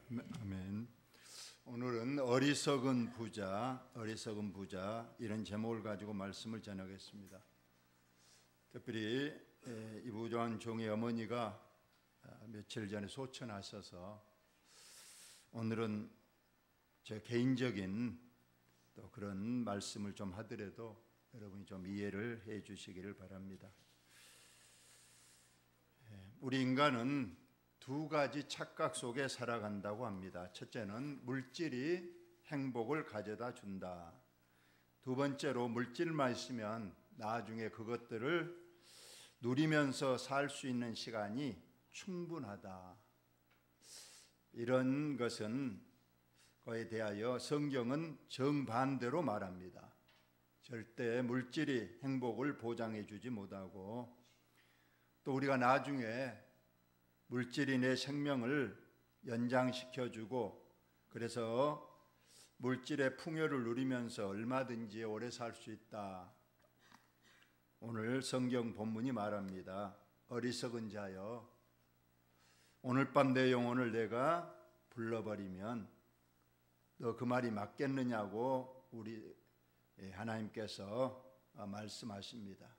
아멘. 오늘은 어리석은 부자 이런 제목을 가지고 말씀을 전하겠습니다. 특별히 이부조한 종의 어머니가 며칠 전에 소천하셔서 오늘은 제 개인적인 또 그런 말씀을 좀 하더라도 여러분이 좀 이해를 해 주시기를 바랍니다. 우리 인간은 두 가지 착각 속에 살아간다고 합니다. 첫째는 물질이 행복을 가져다 준다. 두 번째로 물질만 있으면 나중에 그것들을 누리면서 살 수 있는 시간이 충분하다. 이런 것은 그에 대하여 성경은 정반대로 말합니다. 절대 물질이 행복을 보장해 주지 못하고 또 우리가 나중에 물질이 내 생명을 연장시켜주고 그래서 물질의 풍요를 누리면서 얼마든지 오래 살 수 있다. 오늘 성경 본문이 말합니다. 어리석은 자여, 오늘 밤 내 영혼을 내가 불러버리면 너 그 말이 맞겠느냐고 우리 하나님께서 말씀하십니다.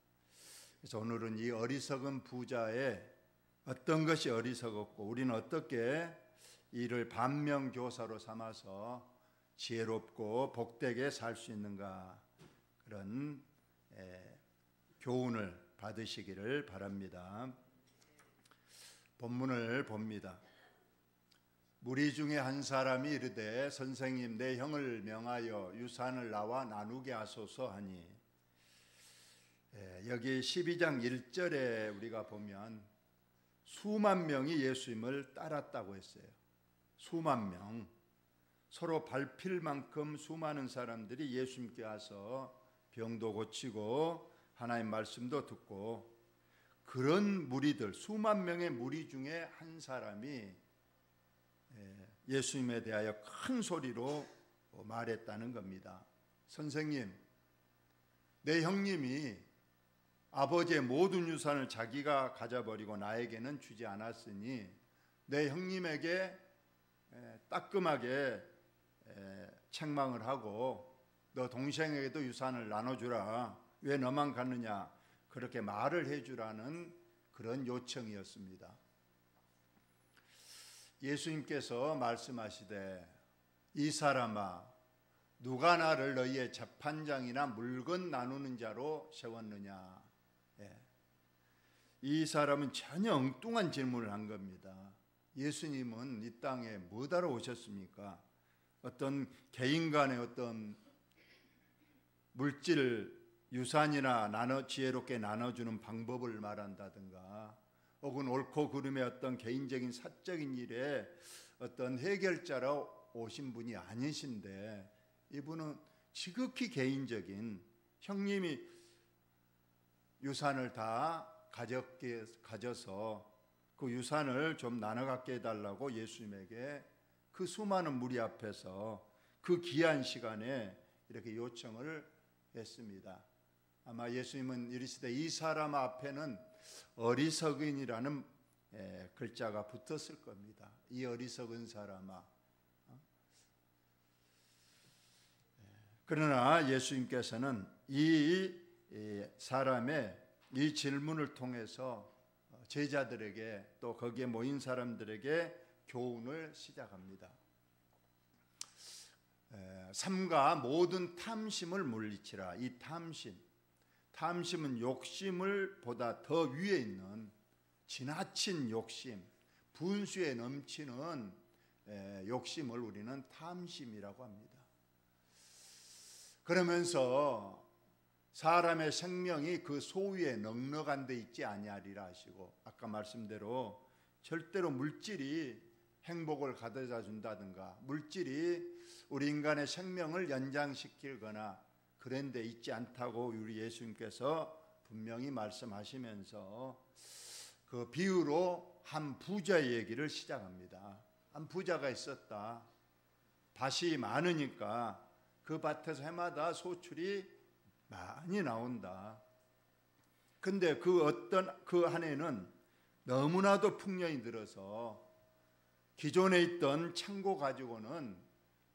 그래서 오늘은 이 어리석은 부자의 어떤 것이 어리석었고 우리는 어떻게 이를 반면교사로 삼아서 지혜롭고 복되게 살 수 있는가, 그런 교훈을 받으시기를 바랍니다. 본문을 봅니다. 무리 중에 한 사람이 이르되 선생님, 내 형을 명하여 유산을 나와 나누게 하소서 하니, 여기 12장 1절에 우리가 보면 수만 명이 예수님을 따랐다고 했어요. 수만 명. 서로 밟힐 만큼 수많은 사람들이 예수님께 와서 병도 고치고 하나님 말씀도 듣고, 그런 무리들, 수만 명의 무리 중에 한 사람이 예수님에 대하여 큰 소리로 말했다는 겁니다. 선생님, 내 형님이 아버지의 모든 유산을 자기가 가져버리고 나에게는 주지 않았으니 내 형님에게 따끔하게 책망을 하고 너 동생에게도 유산을 나눠주라. 왜 너만 갖느냐. 그렇게 말을 해주라는 그런 요청이었습니다. 예수님께서 말씀하시되 이 사람아, 누가 나를 너희의 재판장이나 물건 나누는 자로 세웠느냐. 이 사람은 전혀 엉뚱한 질문을 한 겁니다. 예수님은 이 땅에 뭐하러 오셨습니까? 어떤 개인 간의 어떤 물질 유산이나 지혜롭게 나눠주는 방법을 말한다든가 혹은 옳고 그름의 어떤 개인적인 사적인 일에 어떤 해결자로 오신 분이 아니신데, 이분은 지극히 개인적인, 형님이 유산을 다 가져서 그 유산을 좀 나눠 갖게 해달라고 예수님에게 그 수많은 무리 앞에서 그 귀한 시간에 이렇게 요청을 했습니다. 아마 예수님은 이르시되 이 사람 앞에는 어리석은이라는 글자가 붙었을 겁니다. 이 어리석은 사람아. 그러나 예수님께서는 이 사람의 이 질문을 통해서 제자들에게 또 거기에 모인 사람들에게 교훈을 시작합니다. 삼가 모든 탐심을 물리치라. 이 탐심은 욕심을 보다 더 위에 있는 지나친 욕심, 분수에 넘치는 욕심을 우리는 탐심이라고 합니다. 그러면서 사람의 생명이 그 소위에 넉넉한 데 있지 아니하리라 하시고, 아까 말씀대로 절대로 물질이 행복을 가져다 준다든가 물질이 우리 인간의 생명을 연장시키거나 그런 데 있지 않다고 우리 예수님께서 분명히 말씀하시면서 그 비유로 한 부자의 얘기를 시작합니다. 한 부자가 있었다. 밭이 많으니까 그 밭에서 해마다 소출이 많이 나온다. 근데 그 한 해는 너무나도 풍년이 들어서 기존에 있던 창고 가지고는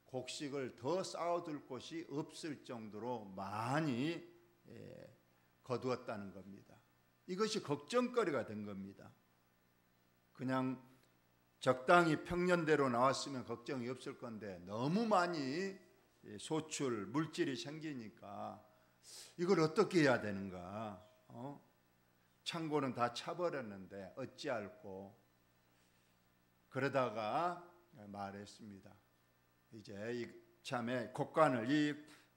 곡식을 더 쌓아둘 곳이 없을 정도로 많이 거두었다는 겁니다. 이것이 걱정거리가 된 겁니다. 그냥 적당히 평년대로 나왔으면 걱정이 없을 건데 너무 많이 소출, 물질이 생기니까 이걸 어떻게 해야 되는가? 창고는 다 차버렸는데 어찌할꼬? 그러다가 말했습니다. 이제 이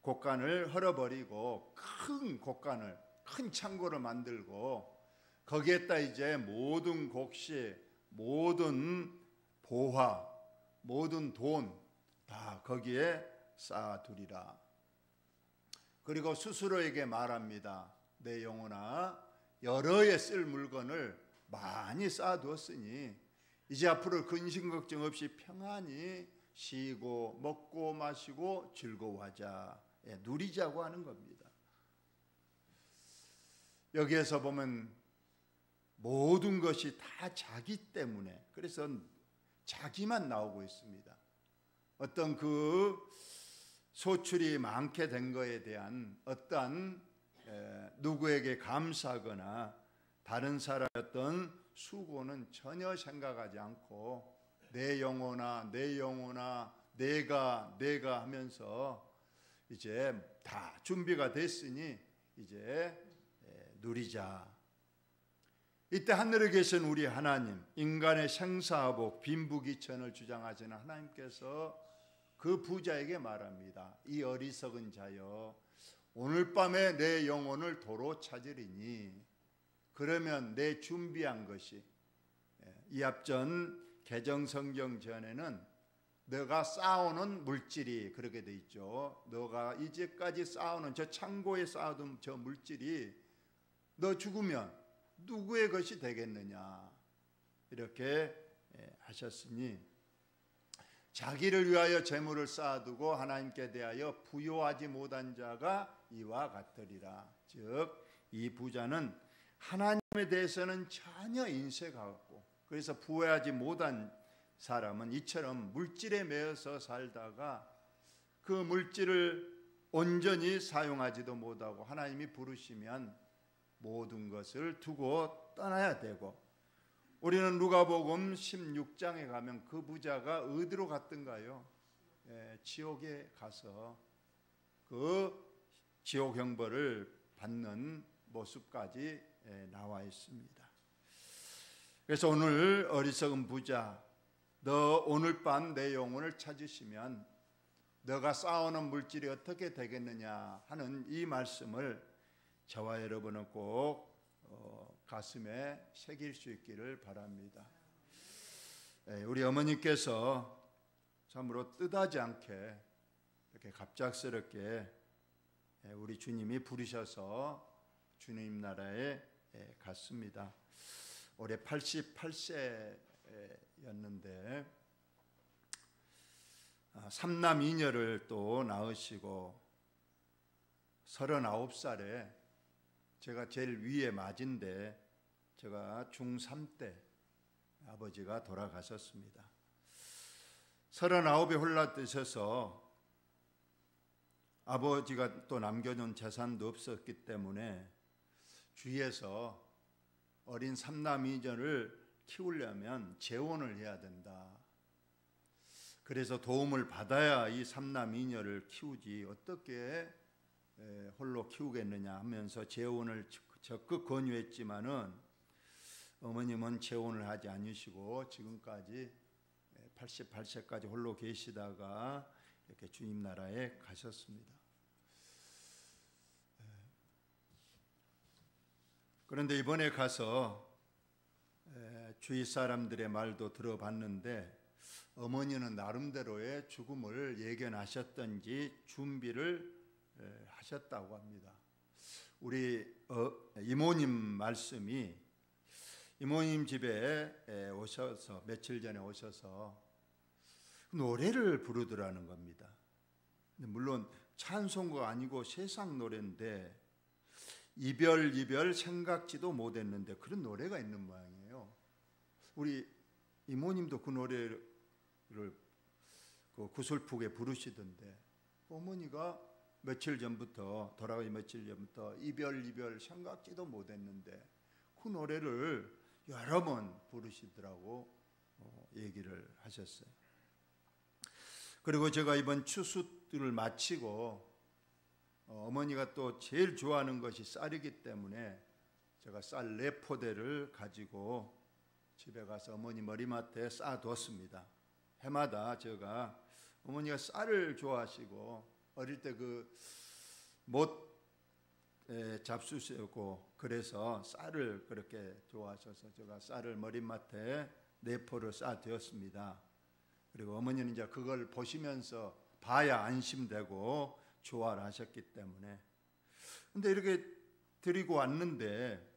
곡간을 헐어버리고 큰 창고를 만들고 거기에다 이제 모든 곡식, 모든 보화, 모든 돈 다 거기에 쌓아두리라. 그리고 스스로에게 말합니다. 내 영혼아, 여러 해 쓸 물건을 많이 쌓아두었으니 이제 앞으로 근심 걱정 없이 평안히 쉬고 먹고 마시고 즐거워하자. 누리자고 하는 겁니다. 여기에서 보면 모든 것이 다 자기 때문에, 그래서 자기만 나오고 있습니다. 어떤 그 소출이 많게 된 거에 대한 어떤 누구에게 감사하거나 다른 사람의 어떤 수고는 전혀 생각하지 않고 내 영혼아 내가 하면서 이제 다 준비가 됐으니 이제 누리자. 이때 하늘에 계신 우리 하나님, 인간의 생사복 빈부귀천을 주장하시는 하나님께서 그 부자에게 말합니다. 이 어리석은 자여, 오늘 밤에 내 영혼을 도로 찾으리니 그러면 내 준비한 것이, 이 앞전 개정성경 전에는 너가 쌓아오는 물질이 그렇게 돼 있죠. 너가 이제까지 쌓아오는 저 창고에 쌓아둔 저 물질이 너 죽으면 누구의 것이 되겠느냐, 이렇게 하셨으니 자기를 위하여 재물을 쌓아두고 하나님께 대하여 부요하지 못한 자가 이와 같으리라. 즉 이 부자는 하나님에 대해서는 전혀 인색하고 없고, 그래서 부요하지 못한 사람은 이처럼 물질에 매여서 살다가 그 물질을 온전히 사용하지도 못하고 하나님이 부르시면 모든 것을 두고 떠나야 되고, 우리는 누가복음 16장에 가면 그 부자가 어디로 갔던가요? 지옥에 가서 그 지옥 형벌을 받는 모습까지 나와 있습니다. 그래서 오늘 어리석은 부자, 너 오늘 밤 내 영혼을 찾으시면 너가 쌓아오는 물질이 어떻게 되겠느냐 하는 이 말씀을 저와 여러분은 꼭 가슴에 새길 수 있기를 바랍니다. 우리 어머니께서 참으로 뜻하지 않게 이렇게 갑작스럽게 우리 주님이 부르셔서 주님 나라에 갔습니다. 올해 88세였는데 삼남 이녀를 또 낳으시고 39살에 제가 제일 위에 맞은데 제가 중3 때 아버지가 돌아가셨습니다. 39에 홀라드셔서 아버지가 또 남겨놓은 재산도 없었기 때문에 주위에서 어린 삼남 이녀를 키우려면 재혼을 해야 된다. 그래서 도움을 받아야 이 삼남 이녀를 키우지 어떻게 홀로 키우겠느냐 하면서 재혼을 적극 권유했지만은 어머님은 재혼을 하지 않으시고 지금까지 88세까지 홀로 계시다가 이렇게 주님 나라에 가셨습니다. 그런데 이번에 가서 주위 사람들의 말도 들어봤는데 어머니는 나름대로의 죽음을 예견하셨던지 준비를 하셨다고 합니다. 우리 이모님 말씀이, 이모님 집에 오셔서 며칠 전에 오셔서 노래를 부르더라는 겁니다. 물론 찬송가 아니고 세상 노래인데 이별 생각지도 못했는데 그런 노래가 있는 모양이에요. 우리 이모님도 그 노래 그 구슬프게 부르시던데, 어머니가 며칠 전부터, 돌아가기 며칠 전부터 이별 생각지도 못했는데 그 노래를 여러 번 부르시더라고 얘기를 하셨어요. 그리고 제가 이번 추수를 마치고 어머니가 또 제일 좋아하는 것이 쌀이기 때문에 제가 쌀 4포대를 가지고 집에 가서 어머니 머리맡에 쌓아뒀습니다. 해마다 제가 어머니가 쌀을 좋아하시고 어릴 때 그 못 잡수시고 그래서 쌀을 그렇게 좋아하셔서 제가 쌀을 머리맡에 4포를 쌓아두었습니다. 그리고 어머니는 이제 그걸 보시면서 봐야 안심되고 좋아를 하셨기 때문에. 근데 이렇게 드리고 왔는데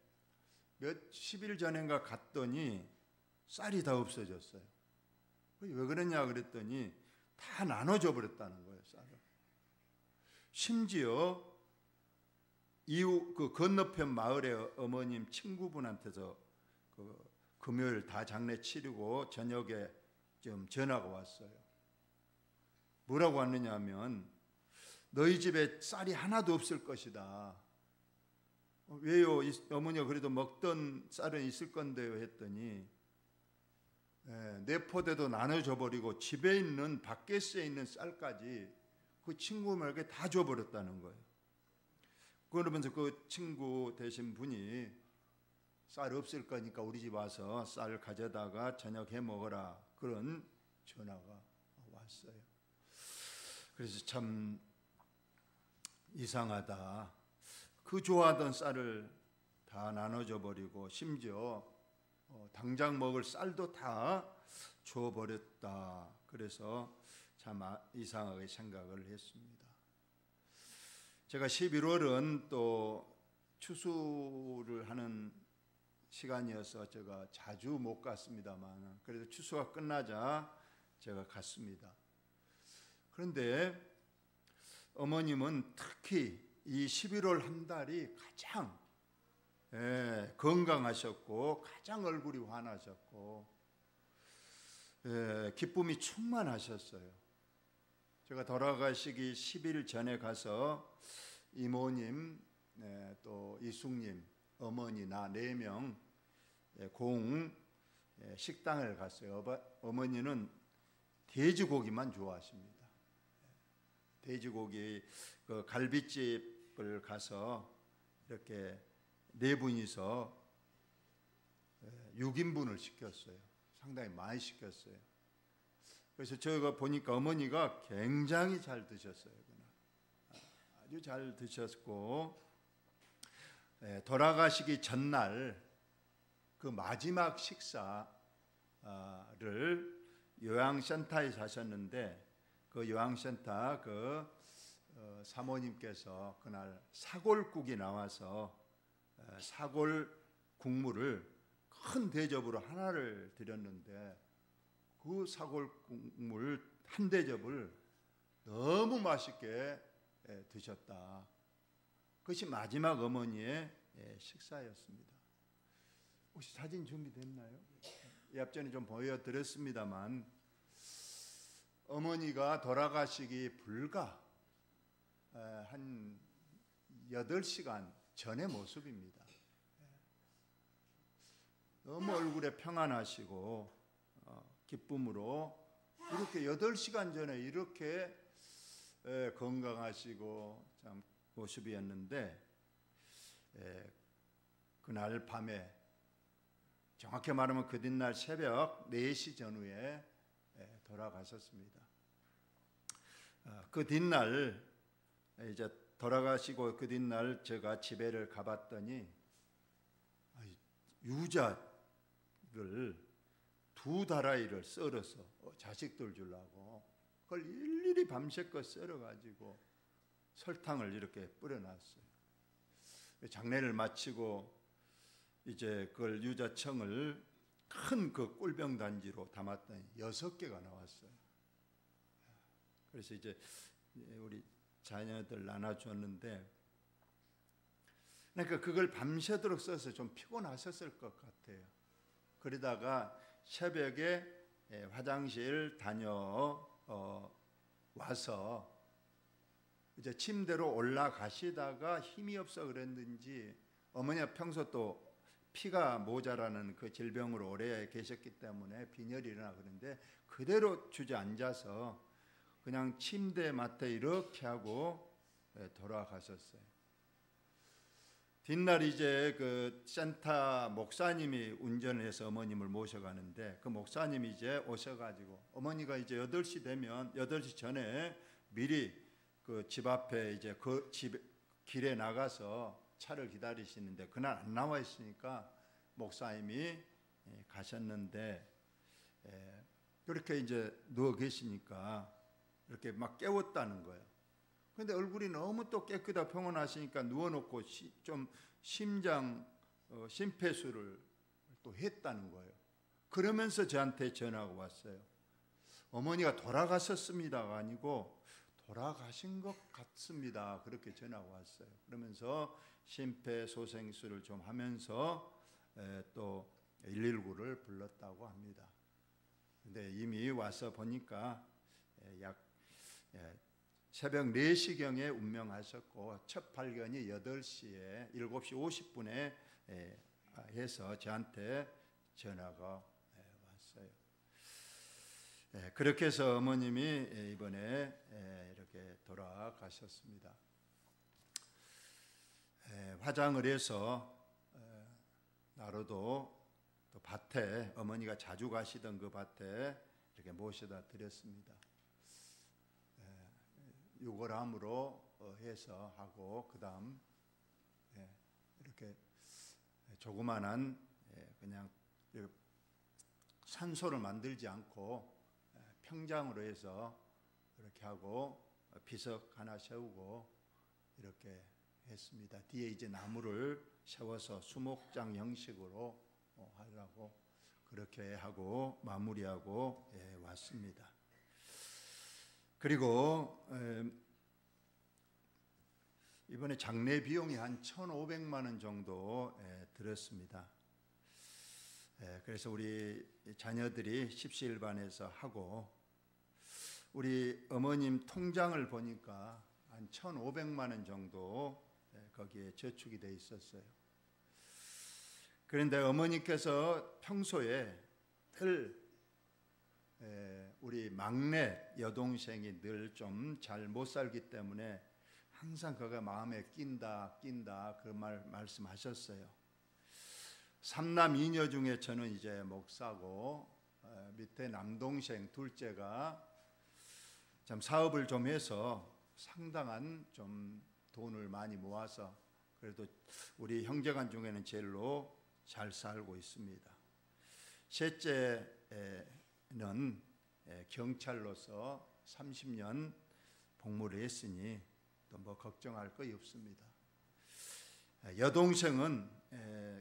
몇십일 전인가 갔더니 쌀이 다 없어졌어요. 왜 그러냐 그랬더니 다 나눠줘 버렸다는 거예요, 쌀을. 심지어 이후 그 건너편 마을의 어머님 친구분한테서 그 금요일 다 장례 치르고 저녁에 좀 전화가 왔어요. 뭐라고 왔느냐 하면 너희 집에 쌀이 하나도 없을 것이다. 왜요? 어머니가 그래도 먹던 쌀은 있을 건데요 했더니 4포대도 나눠줘 버리고 집에 있는 밖에 있는 쌀까지 그 친구에게 다 줘버렸다는 거예요. 그러면서 그 친구 되신 분이 쌀 없을 거니까 우리 집 와서 쌀 가져다가 저녁 해 먹어라, 그런 전화가 왔어요. 그래서 참 이상하다. 그 좋아하던 쌀을 다 나눠줘 버리고 심지어 당장 먹을 쌀도 다 줘버렸다. 그래서 참 이상하게 생각을 했습니다. 제가 11월은 또 추수를 하는 시간이어서 제가 자주 못 갔습니다만 그래도 추수가 끝나자 제가 갔습니다. 그런데 어머님은 특히 이 11월 한 달이 가장 건강하셨고 가장 얼굴이 환하셨고 기쁨이 충만하셨어요. 제가 돌아가시기 10일 전에 가서 이모님 또 이숙님 어머니 나 4명 공 식당을 갔어요. 어머니는 돼지고기만 좋아하십니다. 돼지고기 그 갈비집을 가서 이렇게 4분이서 6인분을 시켰어요. 상당히 많이 시켰어요. 그래서 저희가 보니까 어머니가 굉장히 잘 드셨어요. 아주 잘 드셨고 돌아가시기 전날 그 마지막 식사를 요양센터에 사셨는데 그 요양센터 그 사모님께서 그날 사골국이 나와서 사골 국물을 큰 대접으로 하나를 드렸는데 그 사골 국물 한 대접을 너무 맛있게 드셨다. 그것이 마지막 어머니의 식사였습니다. 혹시 사진 준비됐나요? 이 앞전에 좀 보여드렸습니다만 어머니가 돌아가시기 불과 한 8시간 전의 모습입니다. 너무 얼굴에 평안하시고 기쁨으로 이렇게 8시간 전에 이렇게 건강하시고 참 모습이었는데 그날 밤에 정확히 말하면 그 뒷날 새벽 4시 전후에 돌아가셨습니다. 그 뒷날 이제 돌아가시고 그 뒷날 제가 집에를 가봤더니 유자를 2다라이를 썰어서 자식들 주려고 그걸 일일이 밤새껏 썰어가지고 설탕을 이렇게 뿌려놨어요. 장례를 마치고 이제 그걸 유자청을 큰 그 꿀병 단지로 담았더니 6개가 나왔어요. 그래서 이제 우리 자녀들 나눠줬는데 그러니까 그걸 밤새도록 써서 좀 피곤하셨을 것 같아요. 그러다가 새벽에 화장실 와서 이제 침대로 올라가시다가 힘이 없어 그랬는지, 어머니가 평소 또 피가 모자라는 그 질병으로 오래 계셨기 때문에 빈혈이 일어나 그런데 그대로 주저앉아서 그냥 침대 맡에 이렇게 하고 돌아가셨어요. 뒷날 이제 그 센터 목사님이 운전을 해서 어머님을 모셔가는데, 그 목사님이 이제 오셔가지고 어머니가 이제 8시 되면 8시 전에 미리 그 집 앞에 이제 그 집 길에 나가서 차를 기다리시는데, 그날 안 나와 있으니까 목사님이 가셨는데, 그렇게 이제 누워 계시니까 이렇게 막 깨웠다는 거예요. 그런데 얼굴이 너무 또 깨끗하고 평온하시니까 누워놓고 좀 심폐수를 또 했다는 거예요. 그러면서 저한테 전화가 왔어요. 어머니가 돌아가셨습니다가 아니고 돌아가신 것 같습니다. 그렇게 전화가 왔어요. 그러면서 심폐소생술을 좀 하면서 또 119를 불렀다고 합니다. 근데 이미 와서 보니까 약 새벽 4시경에 운명하셨고, 첫 발견이 8시에 7시 50분에 해서 저한테 전화가 왔어요. 그렇게 해서 어머님이 이번에 이렇게 돌아가셨습니다. 화장을 해서 나로도 또 밭에, 어머니가 자주 가시던 그 밭에 이렇게 모셔다 드렸습니다. 유골함으로 해서 하고, 그 다음 이렇게 조그만한 그냥 산소를 만들지 않고 평장으로 해서 이렇게 하고 비석 하나 세우고 이렇게 했습니다. 뒤에 이제 나무를 세워서 수목장 형식으로 하려고 그렇게 하고 마무리하고 왔습니다. 그리고 이번에 장례 비용이 한 1,500만 원 정도 들었습니다. 그래서 우리 자녀들이 십시일반에서 하고, 우리 어머님 통장을 보니까 한 1,500만 원 정도 거기에 저축이 돼 있었어요. 그런데 어머니께서 평소에 늘 우리 막내 여동생이 늘 좀 잘 못 살기 때문에 항상 그가 마음에 낀다 그 말씀하셨어요. 3남 2녀 중에 저는 이제 목사고, 밑에 남동생 둘째가 참 사업을 좀 해서 상당한 좀 돈을 많이 모아서 그래도 우리 형제간 중에는 제일로 잘 살고 있습니다. 셋째는 경찰로서 30년 복무를 했으니 또 뭐 걱정할 거 없습니다. 여동생은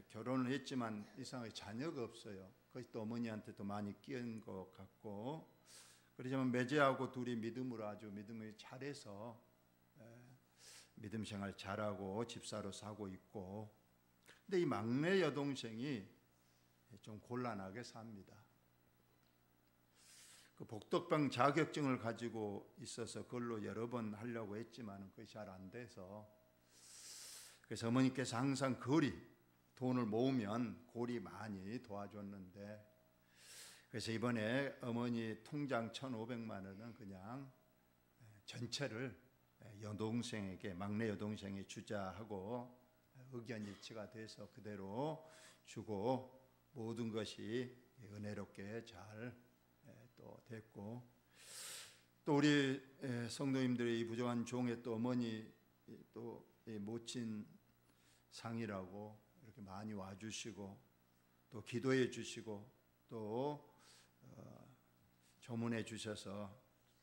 결혼을 했지만 이상하게 자녀가 없어요. 그것이 또 어머니한테도 많이 끼인 것 같고, 그렇지만 매제하고 둘이 믿음으로 아주 믿음을 잘해서 믿음 생활 잘하고 집사로 사고 있고, 근데 이 막내 여동생이 좀 곤란하게 삽니다. 그 복덕방 자격증을 가지고 있어서 그걸로 여러 번 하려고 했지만 그것이 잘 안 돼서, 그래서 어머니께서 항상 돈을 모으면 고리 많이 도와줬는데, 그래서 이번에 어머니 통장 1,500만 원은 그냥 전체를 여동생에게, 막내 여동생에 주자 하고 의견 일치가 돼서 그대로 주고, 모든 것이 은혜롭게 잘 또 됐고, 또 우리 성도님들의 이 부정한 종의 또 어머니 또 모친 상이라고 이렇게 많이 와주시고 또 기도해 주시고 또 조문해 주셔서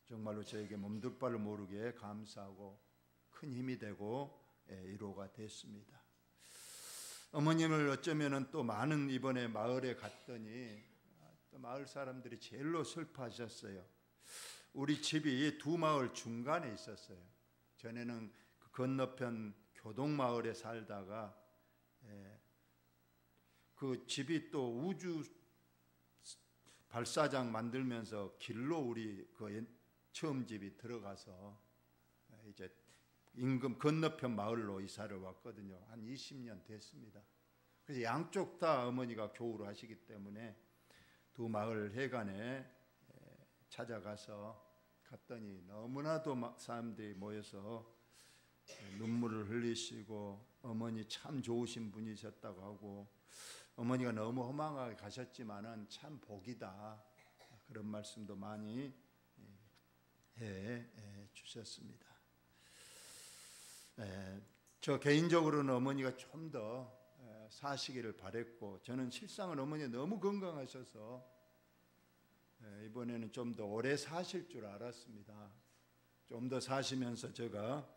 정말로 저에게 몸둘 바를 모르게 감사하고 큰 힘이 되고 위로가 됐습니다. 어머님을 어쩌면은 또 많은 이번에 마을에 갔더니 또 마을 사람들이 제일로 슬퍼하셨어요. 우리 집이 두 마을 중간에 있었어요. 전에는 그 건너편 교동마을에 살다가 그 집이 또 우주 발사장 만들면서 길로 우리 그 처음 집이 들어가서 이제 임금 건너편 마을로 이사를 왔거든요. 한 20년 됐습니다. 그래서 양쪽 다 어머니가 교우를 하시기 때문에 두 마을 해관에 찾아가서 갔더니 너무나도 사람들이 모여서 눈물을 흘리시고 어머니 참 좋으신 분이셨다고 하고 어머니가 너무 허망하게 가셨지만은 참 복이다 그런 말씀도 많이 해 주셨습니다. 저 개인적으로는 어머니가 좀 더 사시기를 바랬고 저는 실상은 어머니가 너무 건강하셔서 이번에는 좀 더 오래 사실 줄 알았습니다. 좀 더 사시면서 제가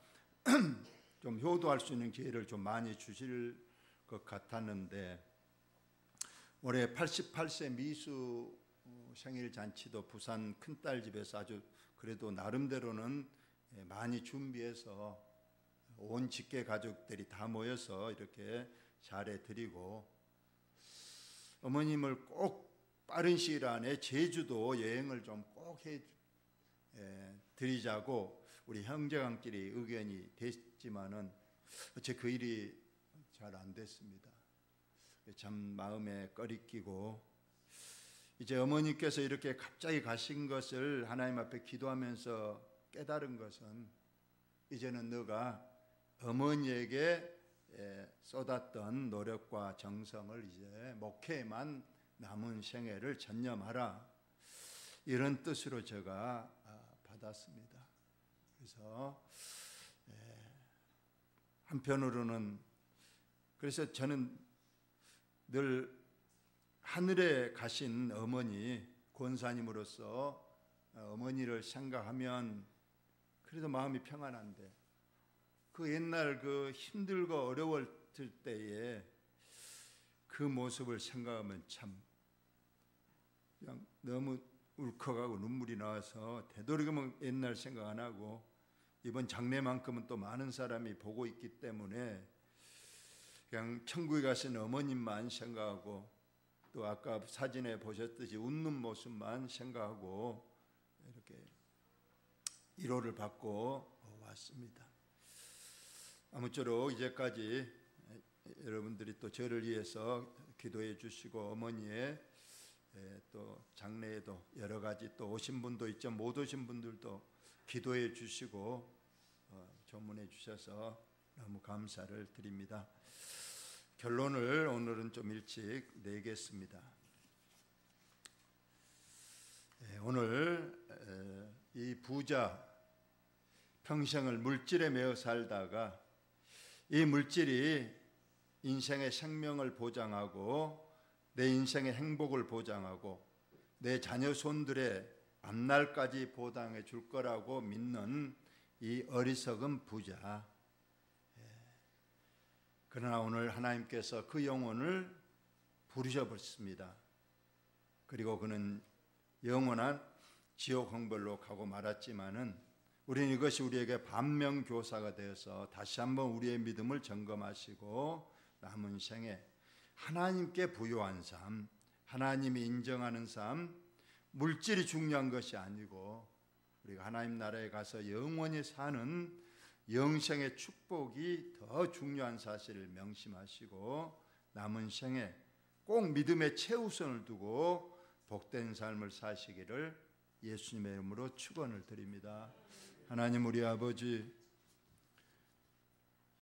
좀 효도할 수 있는 기회를 좀 많이 주실 것 같았는데 올해 88세 미수 생일 잔치도 부산 큰딸 집에서 아주 그래도 나름대로는 많이 준비해서 온 직계 가족들이 다 모여서 이렇게 잘해 드리고 어머님을 꼭 빠른 시일 안에 제주도 여행을 좀 꼭 해 드리자고 우리 형제간끼리 의견이 됐지만은 어째 그 일이 잘 안 됐습니다. 참 마음에 꺼리끼고 이제 어머니께서 이렇게 갑자기 가신 것을 하나님 앞에 기도하면서 깨달은 것은 이제는 너가 어머니에게 쏟았던 노력과 정성을 이제 목회에만 남은 생애를 전념하라 이런 뜻으로 제가 받았습니다. 그래서 한편으로는 그래서 저는 늘 하늘에 가신 어머니 권사님으로서 어머니를 생각하면 그래도 마음이 평안한데 그 옛날 그 힘들고 어려웠을 때에 그 모습을 생각하면 참 그냥 너무 울컥하고 눈물이 나와서 되도록이면 옛날 생각 안 하고 이번 장례만큼은 또 많은 사람이 보고 있기 때문에 그냥 천국에 가신 어머님만 생각하고 또 아까 사진에 보셨듯이 웃는 모습만 생각하고 이렇게 위로를 받고 왔습니다. 아무쪼록 이제까지 여러분들이 또 저를 위해서 기도해 주시고 어머니의 또 장례에도 여러 가지 또 오신 분도 있죠. 못 오신 분들도 기도해 주시고 조문해 주셔서 너무 감사를 드립니다. 결론을 오늘은 좀 일찍 내겠습니다. 오늘 이 부자 평생을 물질에 매여 살다가 이 물질이 인생의 생명을 보장하고 내 인생의 행복을 보장하고 내 자녀 손들의 앞날까지 보장해 줄 거라고 믿는 이 어리석은 부자. 그러나 오늘 하나님께서 그 영혼을 부르셔버렸습니다. 그리고 그는 영원한 지옥 형벌로 가고 말았지만은 우리는 이것이 우리에게 반면교사가 되어서 다시 한번 우리의 믿음을 점검하시고 남은 생에 하나님께 부요한 삶, 하나님이 인정하는 삶, 물질이 중요한 것이 아니고 우리가 하나님 나라에 가서 영원히 사는 영생의 축복이 더 중요한 사실을 명심하시고 남은 생에 꼭 믿음의 최우선을 두고 복된 삶을 사시기를 예수님의 이름으로 축원을 드립니다. 하나님 우리 아버지